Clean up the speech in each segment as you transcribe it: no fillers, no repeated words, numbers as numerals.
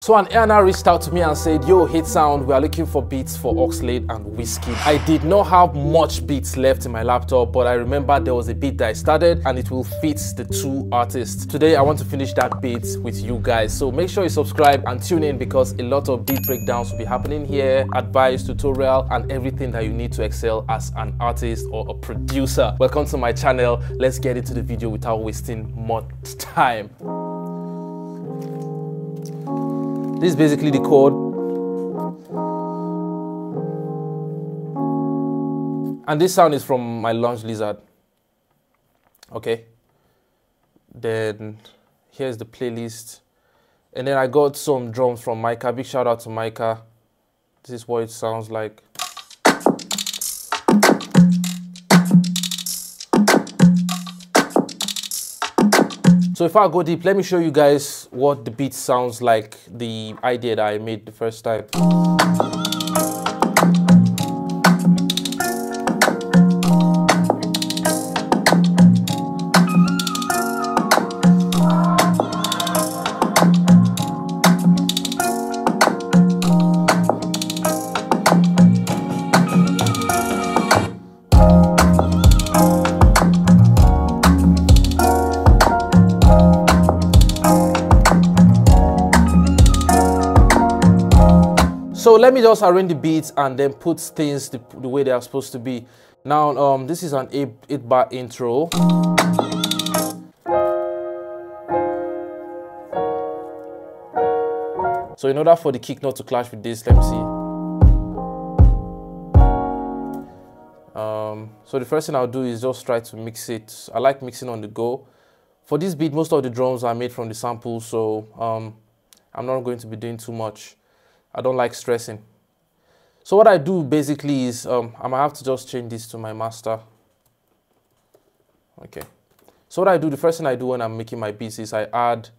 So an A&R reached out to me and said, yo, Hitsound, we are looking for beats for Oxlade and Wizkid. I did not have much beats left in my laptop, but I remember there was a beat that I started and it will fit the two artists. Today, I want to finish that beat with you guys. So make sure you subscribe and tune in because a lot of beat breakdowns will be happening here, advice, tutorial, and everything that you need to excel as an artist or a producer. Welcome to my channel. Let's get into the video without wasting much time. This is basically the chord. And this sound is from my Launch Lizard. Okay. Then here's the playlist. And then I got some drums from Micah. Big shout out to Micah. This is what it sounds like. So if I go deep, let me show you guys what the beat sounds like, the idea that I made the first time. So let me just arrange the beats and then put things the way they are supposed to be. Now, this is an 8-bar intro. So in order for the kick not to clash with this, let me see. So the first thing I'll do is just try to mix it. I like mixing on the go. For this beat, most of the drums are made from the sample, so I'm not going to be doing too much. I don't like stressing. So what I do basically is I might have to just change this to my master. Okay. So what I do, the first thing I do when I'm making my beats is I add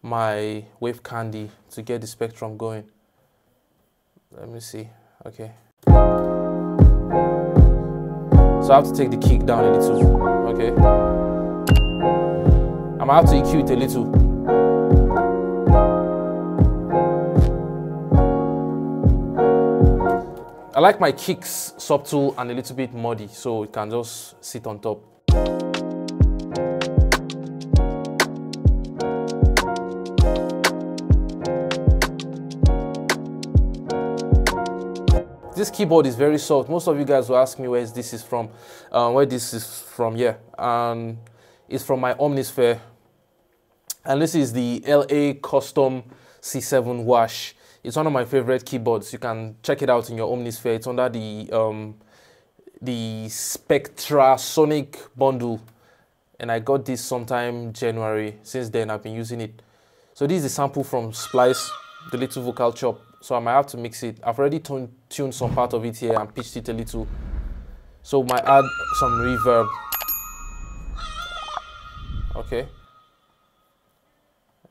my wave candy to get the spectrum going. Let me see. Okay. So I have to take the kick down a little. Okay. I might have to EQ it a little. I like my kicks subtle and a little bit muddy, so it can just sit on top. This keyboard is very soft. Most of you guys will ask me where this is from. Yeah, and it's from my Omnisphere. And this is the LA Custom C7 Wash. It's one of my favorite keyboards. You can check it out in your Omnisphere. It's under the Spectra Sonic bundle, and I got this sometime January. Since then, I've been using it. So this is a sample from Splice, the little vocal chop. So I might have to mix it. I've already tuned some part of it here and pitched it a little. So I might add some reverb. Okay.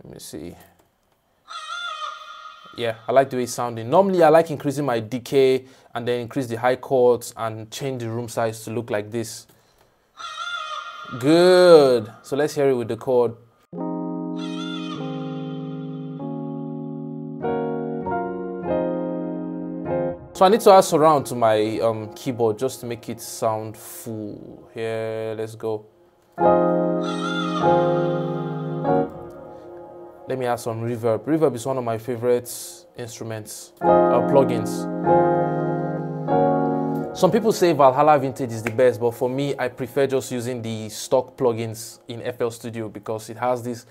Let me see. Yeah, I like the way it's sounding. Normally, I like increasing my decay and then increase the high chords and change the room size to look like this. Good. So let's hear it with the chord. So I need to add surround to my keyboard just to make it sound full. Here, let's go. Let me add some reverb. Reverb is one of my favorite instruments, plugins. Some people say Valhalla Vintage is the best, but for me, I prefer just using the stock plugins in FLstudio because it has this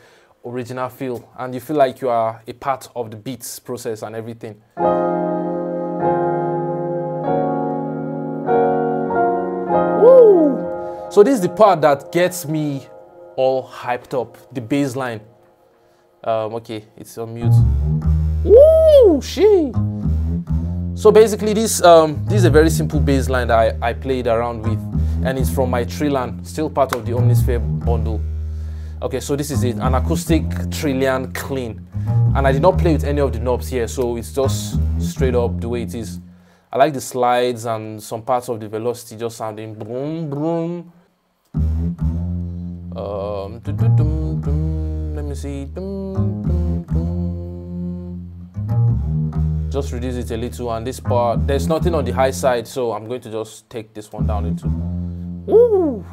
original feel and you feel like you are a part of the beats process and everything. Woo! So this is the part that gets me all hyped up, the bass line. Okay, it's on mute. Woo! She. So basically, this is a very simple bass line that I played around with, and it's from my Trillian, still part of the Omnisphere bundle. Okay, so this is it, an acoustic Trillian clean, and I did not play with any of the knobs here, so it's just straight up the way it is. I like the slides and some parts of the velocity just sounding boom boom. Let me see. just reduce it a little, and this part, there's nothing on the high side, so I'm going to just take this one down into. Woo!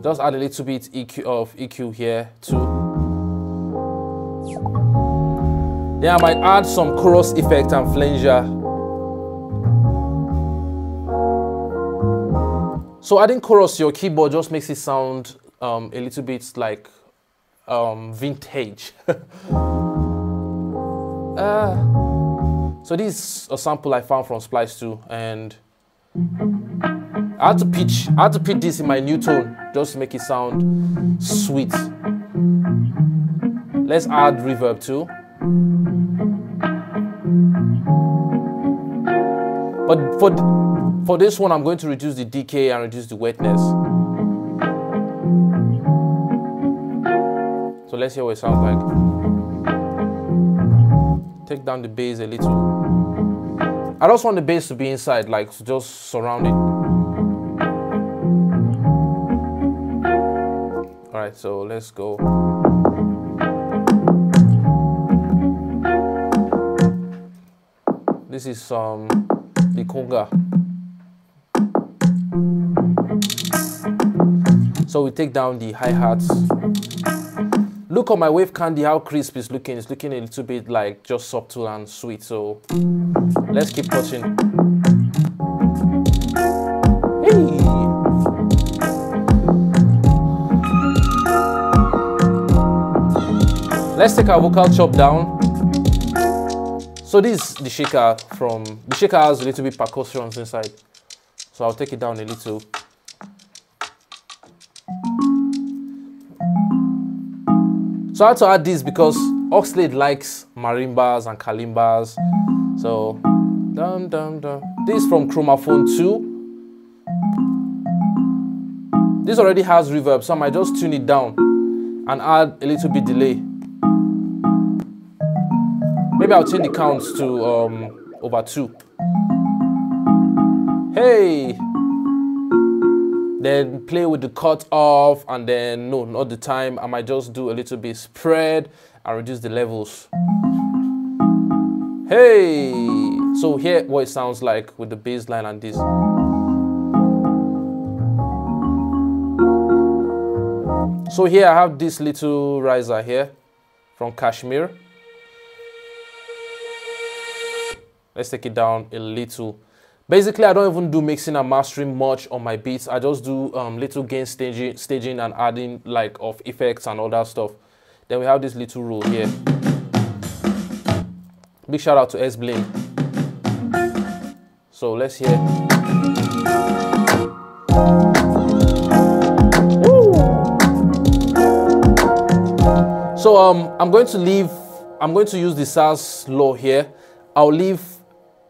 Just add a little bit of EQ here too. Then I might add some chorus effect and flanger. So adding chorus to your keyboard just makes it sound a little bit like vintage. So this is a sample I found from FLstudio, and I had to pitch this in my new tone just to make it sound sweet. Let's add reverb too. But for this one, I'm going to reduce the decay and reduce the wetness. So let's hear what it sounds like. Take down the bass a little. I just want the bass to be inside, like just surround it. Alright, so let's go. This is the conga. So we take down the hi-hats. Look on my wave candy how crisp it's looking. It's looking a little bit like just subtle and sweet. So let's keep touching. Hey. Let's take our vocal chop down. So this is the shaker the shaker has a little bit percussions inside. So I'll take it down a little. So I had to add this because Oxlade likes marimbas and kalimbas. So dum dum dum. This is from Chromaphone 2. This already has reverb, so I might just tune it down and add a little bit delay. Maybe I'll change the counts to over 2. Hey! Then play with the cut off, and then no, not the time. I might just do a little bit spread and reduce the levels. Hey! So hear what it sounds like with the bass line and this. So here I have this little riser here from Kashmir. Let's take it down a little. Basically, I don't even do mixing and mastering much on my beats. I just do little gain staging and adding like of effects and all that stuff. Then we have this little roll here. Big shout out to S-Bling. So let's hear. Woo! So I'm going to use the SAS law here. I'll leave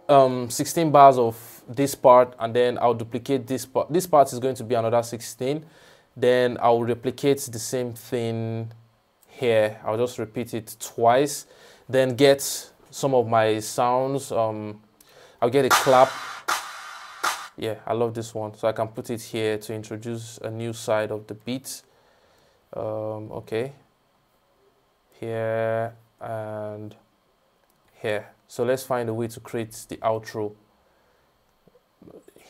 16 bars of this part, and then I'll duplicate this part. This part is going to be another 16. Then I'll replicate the same thing here. I'll just repeat it twice. Then get some of my sounds. I'll get a clap. Yeah, I love this one. So I can put it here to introduce a new side of the beat. Okay. Here and here. So let's find a way to create the outro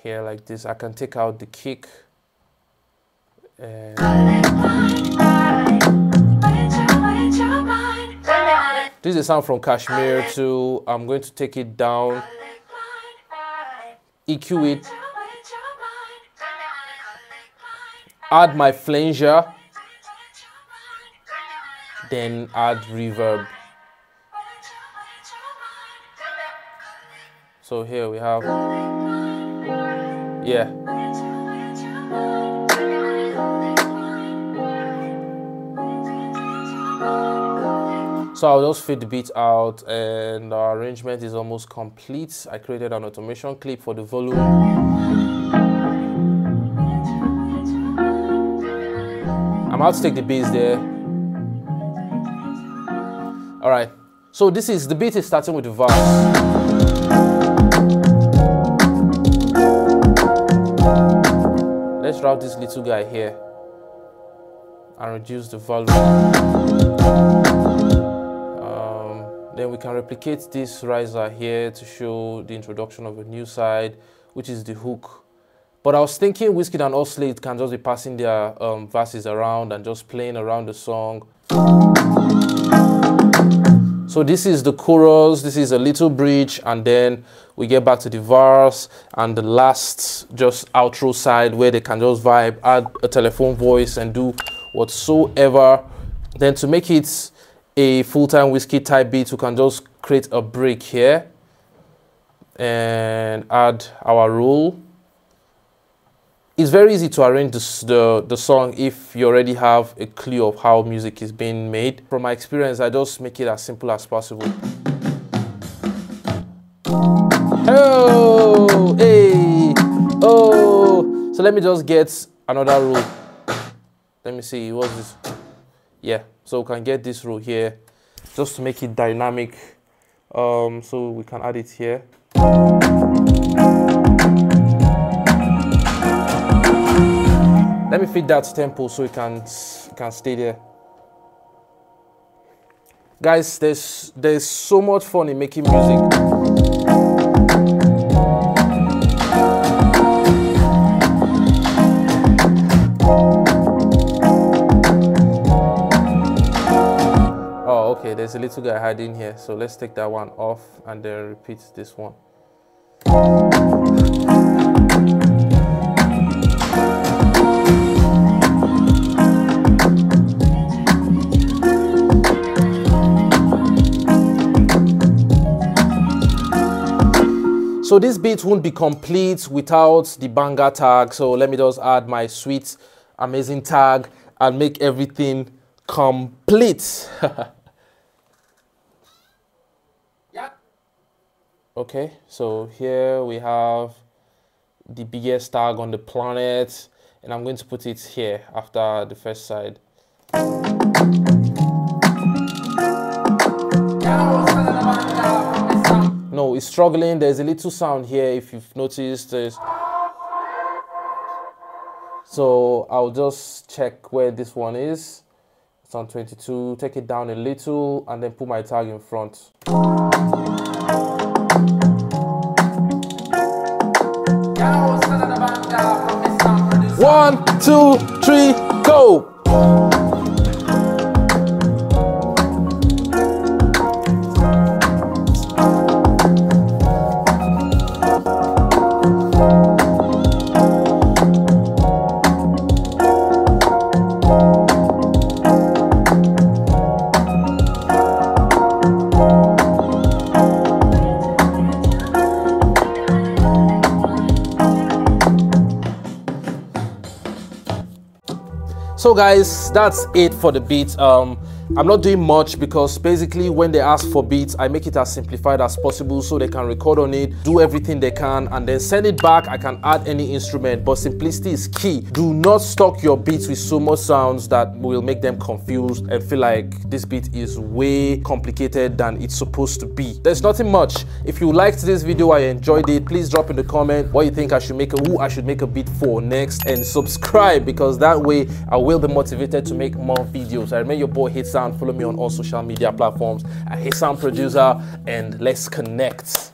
here like this. I can take out the kick. This is a sound from Kashmir too. I'm going to take it down, EQ it, add my flanger, then add reverb. So here we have, yeah. So I'll just fade the beat out, and our arrangement is almost complete. I created an automation clip for the volume. I'm about to take the bass there. All right. So this is, the beat is starting with the verse. have this little guy here and reduce the volume. Then we can replicate this riser here to show the introduction of a new side, which is the hook. But I was thinking Wizkid and Oxlade can just be passing their verses around and just playing around the song. So this is the chorus, this is a little bridge, and then we get back to the verse and the last just outro side where they can just vibe, add a telephone voice and do whatsoever. Then to make it a full-time Wizkid type beat, we can just create a break here and add our roll. It's very easy to arrange the song if you already have a clue of how music is being made. From my experience, I just make it as simple as possible. Oh, hey, oh. So let me just get another roll. Let me see, what's this? Yeah, so we can get this row here just to make it dynamic. So we can add it here. Let me feed that tempo so it can stay there. Guys, there's so much fun in making music. Okay, there's a little guy hiding here, so let's take that one off and then repeat this one. So this beat won't be complete without the banger tag, so let me just add my sweet, amazing tag and make everything complete. Okay, so here we have the biggest tag on the planet, and I'm going to put it here after the first side. No, it's struggling. There's a little sound here if you've noticed. So I'll just check where this one is. It's on 22, take it down a little and then put my tag in front. 1, 2, 3, go! So guys, that's it for the beat. I'm not doing much because basically when they ask for beats, I make it as simplified as possible so they can record on it, do everything they can, and then send it back. I can add any instrument, but simplicity is key. Do not stock your beats with so much sounds that will make them confused and feel like this beat is way complicated than it's supposed to be. There's nothing much. If you liked this video, I enjoyed it, please drop in the comment what you think I should make, who I should make a beat for next, and subscribe because that way I will be motivated to make more videos. I remain your boy Hitsound. Follow me on all social media platforms at Hitsound Producer, and let's connect.